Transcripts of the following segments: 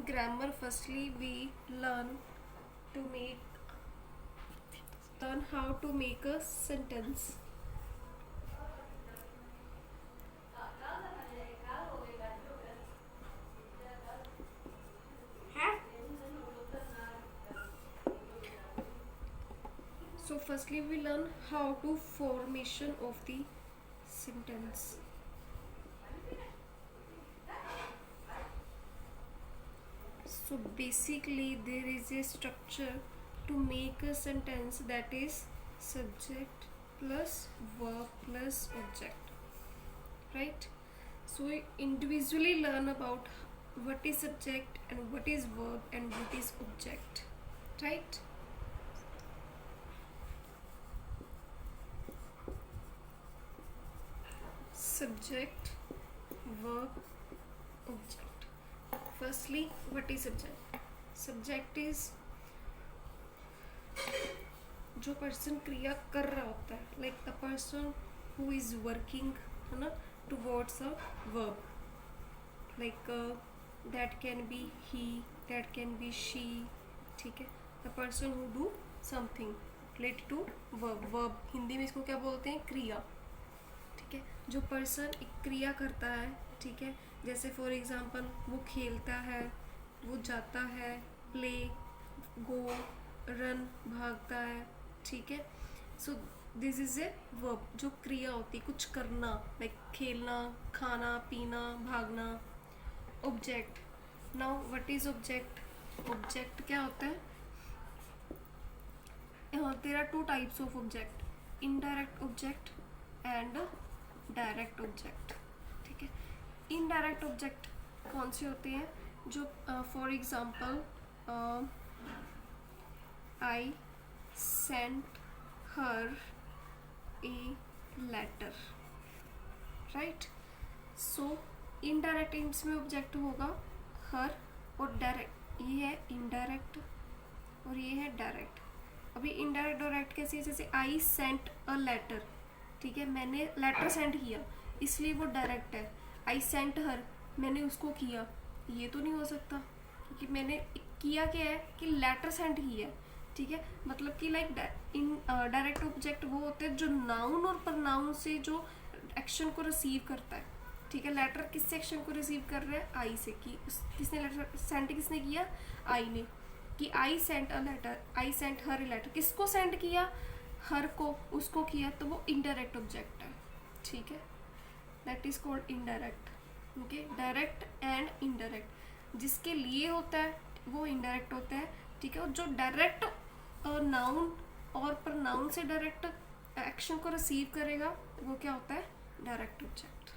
grammar, firstly we learn how to make a sentence. So firstly we learn how to formation of the sentence. So basically there is a structure to make a sentence, that is subject plus verb plus object, right? So we individually learn about what is subject and what is verb and what is object, right? Subject, verb, object. Firstly, what is subject? Subject is जो person क्रिया कर रहा होता है, like the person who is working, है ना, towards a verb, like that can be he, that can be she, ठीक है, the person who do something related to verb. Verb Hindi में इसको क्या बोलते हैं? क्रिया, ठीक है. जो पर्सन एक क्रिया करता है, ठीक है, जैसे फॉर एग्जांपल वो खेलता है, वो जाता है, प्ले, गो, रन, भागता है, ठीक है. So this is a verb, जो क्रिया होती है, कुछ करना, लाइक खेलना, खाना, पीना, भागना. Object. Now what is object? Object क्या होता है? There are two types of object, indirect object and direct object, ठीक है. इनडायरेक्ट ऑब्जेक्ट कौन से होते हैं? जो for example I sent her a letter, right. So indirect इसमें ऑब्जेक्ट होगा हर, और डायरेक्ट ये है इनडायरेक्ट और ये है डायरेक्ट. अभी इनडायरेक्ट डायरेक्ट कैसे है? जैसे आई सेंट अ लेटर, ठीक है, मैंने लेटर सेंड किया, इसलिए वो डायरेक्ट है. आई सेंट हर, मैंने उसको किया, ये तो नहीं हो सकता, क्योंकि मैंने किया क्या है कि लेटर सेंड किया है, ठीक है. मतलब कि लाइक इन डायरेक्ट ऑब्जेक्ट वो होते हैं जो नाउन और प्रनाउन से जो एक्शन को रिसीव करता है, ठीक है. लेटर किस एक्शन को रिसीव कर रहा है? आई से. कि किसने लेटर सेंड किसने किया? आई ने. कि I sent a letter, I sent her a letter, किसको सेंड किया? हर को, उसको किया, तो वो इनडायरेक्ट ऑब्जेक्ट है, ठीक है. That is called indirect. Okay, direct and indirect. जिसके लिए होता है वो इनडायरेक्ट होता है, ठीक है. और जो डायरेक्ट नाउन और प्रनाउन से डायरेक्ट एक्शन को रिसीव करेगा वो क्या होता है? Direct object.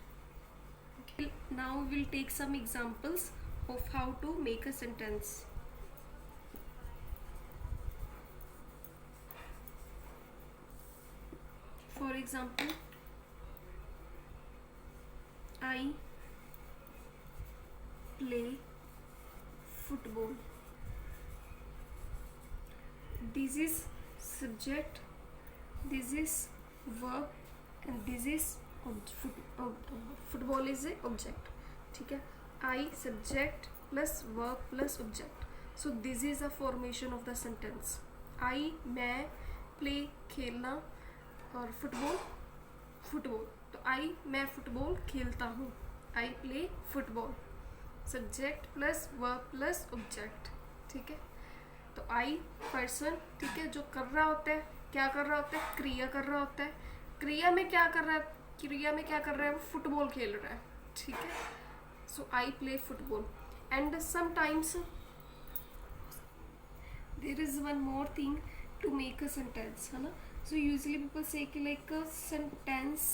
Now will take some examples of how to make a sentence. For example, I play football. This is subject, this is verb and this is football is a object, ठीक है. I subject plus verb plus object. So this is a formation of the sentence. I मैं, play खेलना, और football football. तो आई मैं football खेलता हूँ, आई play football. Subject plus verb plus object, ठीक है. तो आई पर्सन, ठीक है, जो कर रहा होता है, क्या कर रहा होता है? क्रिया कर रहा होता है. क्रिया में क्या कर रहा है? क्रिया में क्या कर रहा है? वो फुटबॉल खेल रहा है, ठीक है. So I play football. And sometimes there is one more thing to make a sentence, है ना. So usually people say कि like a sentence,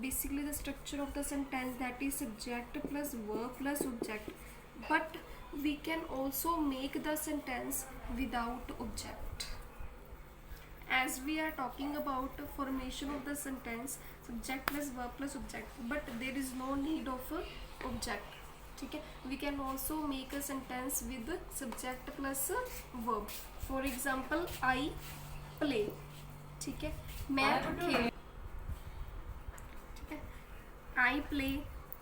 basically the structure of the sentence, that is subject plus verb plus object, but we can also make the sentence without object. As we are talking about formation of the sentence, subject plus verb plus object, but there is no need of a object, ठीक है. We can also make a sentence with subject plus verb. For example, I play, ठीक है, मैं खेल, ठीक है. I play,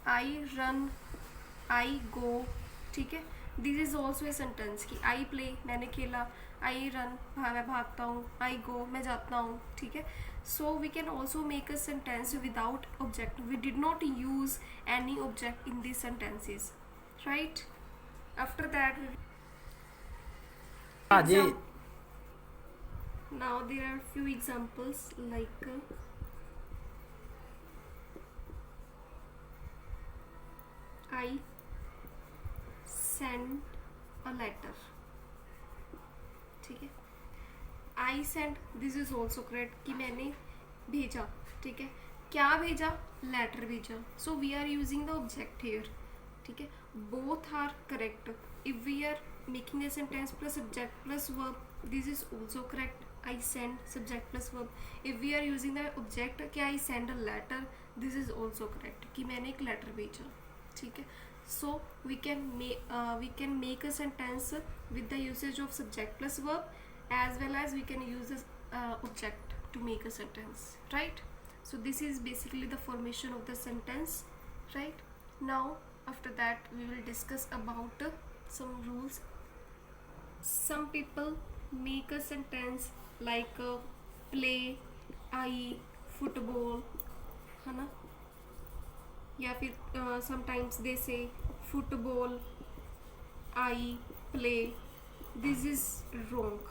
I run, आई गो, ठीक है. This is also a sentence कि आई प्ले मैंने खेला, आई रन मैं भागता हूँ, आई गो मैं जाता हूँ, ठीक है. So we can also make a sentence without object. We did not use any object in this sentences, right. After that हाँ जी. now there are few examples like I send a letter, ठीक है. I send, this is also correct कि मैंने भेजा, ठीक है. क्या भेजा? लेटर भेजा. So we are using the object here, ठीक है. Both are correct. If we are making a sentence plus subject plus verb, this is also correct. I send subject plus verb. if we are using the object कि I send a letter, this is also correct कि मैंने एक letter भेजा, ठीक है. so we can make a sentence with the usage of subject plus verb, as well as we can use the object to make a sentence, right. so this is basically the formation of the sentence, right. now after that we will discuss about some rules. some people make a sentence like play, I, football, है ना. या फिर sometimes they से football, I, play. This is wrong,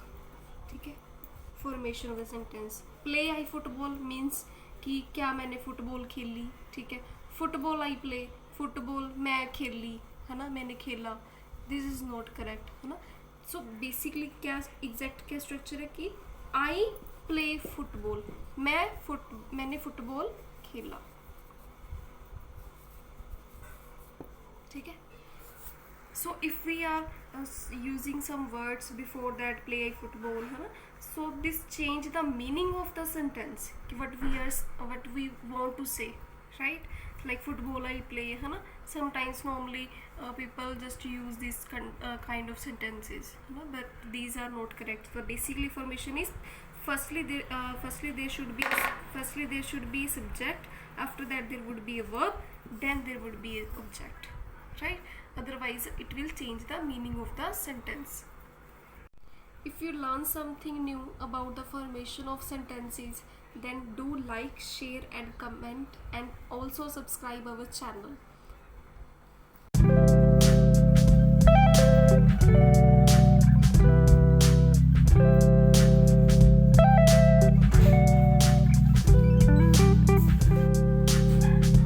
ठीक है. Formation of the sentence play I football means कि क्या मैंने फुटबॉल खेल ली, ठीक है. फुटबॉल आई प्ले, फुटबॉल मैं खेल ली, है ना, मैंने खेला. दिस इज नॉट करेक्ट, है ना. सो बेसिकली क्या एग्जैक्ट क्या स्ट्रक्चर है कि आई प्ले फुटबॉल, मैंने फुटबॉल खेला, ठीक है. So if we are using some words before that play I football, है ना. So this change the meaning of the sentence कि what we want to say, right. like football I play, है ना. sometimes normally people just use this kind of sentences, है ना, but these are not correct. so basically formation is firstly there should be a subject, after that there would be a verb, then there would be an object, right. otherwise it will change the meaning of the sentence. If you learn something new about the formation of sentences, then do like, share and comment, and also subscribe our channel.